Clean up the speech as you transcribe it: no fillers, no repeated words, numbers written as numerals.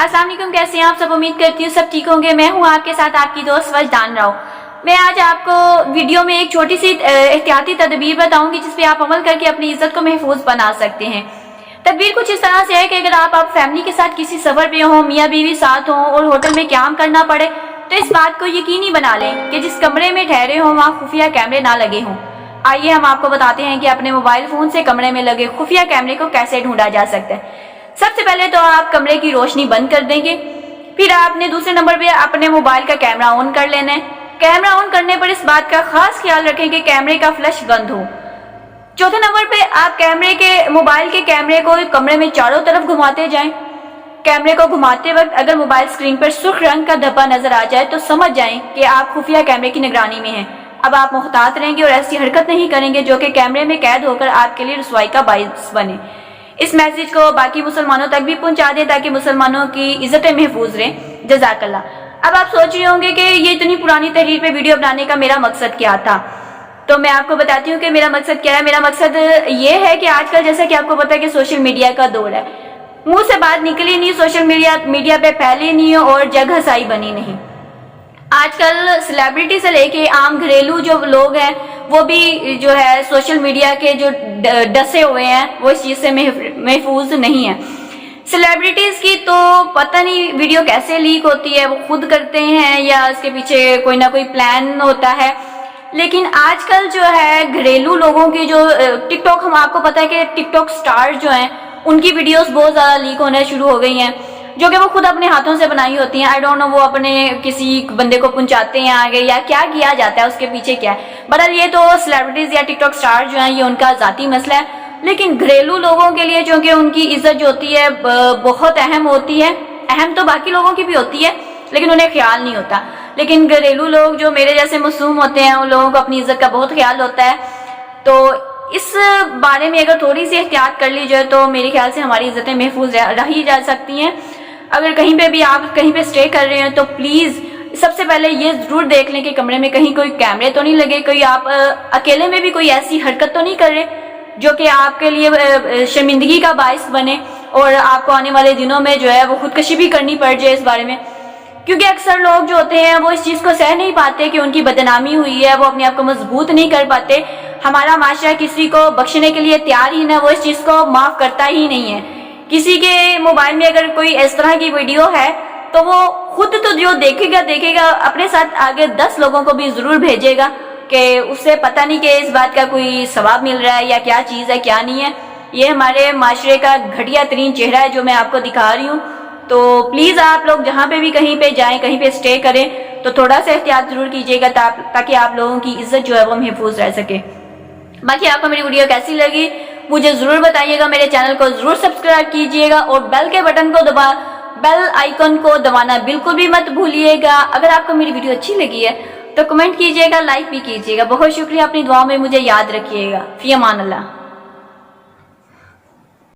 अस्सलाम वालेकुम, कैसे हैं आप सब। उम्मीद करती हूँ सब ठीक होंगे। मैं हूँ आपके साथ आपकी दोस्त वजदान राव। मैं आज आपको वीडियो में एक छोटी सी एहतियाती तदबीर बताऊंगी जिसपे आप अमल करके अपनी इज्जत को महफूज बना सकते हैं। तदबीर कुछ इस तरह से है कि अगर आप फैमिली के साथ किसी सफर पे हो, मियाँ बीवी साथ हों और होटल में क़याम करना पड़े तो इस बात को यकीनी बना लें कि जिस कमरे में ठहरे हों वहाँ खुफिया कैमरे ना लगे हों। आइए हम आपको बताते हैं कि अपने मोबाइल फोन से कमरे में लगे खुफिया कैमरे को कैसे ढूंढा जा सकता है। सबसे पहले तो आप कमरे की रोशनी बंद कर देंगे, फिर आपने दूसरे नंबर पे अपने मोबाइल का कैमरा ऑन कर लेना है। कैमरा ऑन करने पर इस बात का खास ख्याल रखें कि कैमरे का फ्लैश बंद हो। चौथे नंबर पे आप मोबाइल के कैमरे को कमरे में चारों तरफ घुमाते जाएं। कैमरे को घुमाते वक्त अगर मोबाइल स्क्रीन पर सुर्ख रंग का धब्बा नजर आ जाए तो समझ जाएं कि आप खुफिया कैमरे की निगरानी में हैं। अब आप मुहतात रहेंगे और ऐसी हरकत नहीं करेंगे जो कि कैमरे में कैद होकर आपके लिए रुसवाई का बाइस बने। इस मैसेज को बाकी मुसलमानों तक भी पहुंचा दें ताकि मुसलमानों की इज्जतें महफूज रहें। जज़ाकल्लाह। अब आप सोच रहे होंगे कि ये इतनी पुरानी तहरीर पे वीडियो बनाने का मेरा मकसद क्या था, तो मैं आपको बताती हूँ कि मेरा मकसद क्या है। मेरा मकसद ये है कि आजकल जैसा कि आपको पता है कि सोशल मीडिया का दौर है, मुंह से बात निकली नहीं, सोशल मीडिया पे फैली नहीं और जग हंसाई बनी नहीं। आजकल सेलिब्रिटी से लेके आम घरेलू जो लोग हैं वो भी जो है सोशल मीडिया के जो डसे हुए हैं वो इस चीज से महफूज नहीं है। सेलिब्रिटीज की तो पता नहीं वीडियो कैसे लीक होती है, वो खुद करते हैं या इसके पीछे कोई ना कोई प्लान होता है। लेकिन आजकल जो है घरेलू लोगों की जो टिकटॉक, हम आपको पता है कि टिकटॉक स्टार जो हैं उनकी वीडियोस बहुत ज्यादा लीक होने शुरू हो गई हैं, जो कि वो खुद अपने हाथों से बनाई होती हैं। आई डोंट नो वो अपने किसी बंदे को पहुंचाते हैं आगे या क्या किया जाता है, उसके पीछे क्या है। बहरहाल ये तो सेलिब्रिटीज या टिकटॉक स्टार जो हैं ये उनका जाती मसला है। लेकिन घरेलू लोगों के लिए जो कि उनकी इज्जत जो होती है बहुत अहम होती है। अहम तो बाकी लोगों की भी होती है लेकिन उन्हें ख्याल नहीं होता। लेकिन घरेलू लोग जो मेरे जैसे मासूम होते हैं उन लोगों को अपनी इज्जत का बहुत ख्याल होता है। तो इस बारे में अगर थोड़ी सी एहतियात कर ली जाए तो मेरे ख्याल से हमारी इज्जतें महफूज रही जा सकती हैं। अगर कहीं पे भी आप कहीं पे स्टे कर रहे हैं तो प्लीज सबसे पहले ये जरूर देख लें कि कमरे में कहीं कोई कैमरे तो नहीं लगे, कोई आप अकेले में भी कोई ऐसी हरकत तो नहीं कर रहे जो कि आपके लिए शर्मिंदगी का बायस बने और आपको आने वाले दिनों में जो है वो खुदकशी भी करनी पड़ जाए इस बारे में। क्योंकि अक्सर लोग जो होते हैं वो इस चीज को सह नहीं पाते कि उनकी बदनामी हुई है, वो अपने आप को मजबूत नहीं कर पाते। हमारा माशरा किसी को बख्शने के लिए तैयार ही ना, वो इस चीज को माफ करता ही नहीं है। किसी के मोबाइल में अगर कोई इस तरह की वीडियो है तो वो खुद तो जो देखेगा अपने साथ आगे 10 लोगों को भी जरूर भेजेगा कि उससे पता नहीं कि इस बात का कोई सवाब मिल रहा है या क्या चीज है क्या नहीं है। ये हमारे माशरे का घटिया तरीन चेहरा है जो मैं आपको दिखा रही हूँ। तो प्लीज आप लोग जहाँ पे भी कहीं पे जाएं, कहीं पे स्टे करें तो थोड़ा सा एहतियात जरूर कीजिएगा ताकि आप लोगों की इज्जत जो है वो महफूज रह सके। बाकी आपको मेरी वीडियो कैसी लगी मुझे जरूर बताइएगा। मेरे चैनल को जरूर सब्सक्राइब कीजिएगा और बेल आइकन को दबाना बिल्कुल भी मत भूलिएगा। अगर आपको मेरी वीडियो अच्छी लगी है तो कमेंट कीजिएगा, लाइक भी कीजिएगा। बहुत शुक्रिया, अपनी दुआओं में मुझे याद रखिएगा। फी अमान अल्लाह।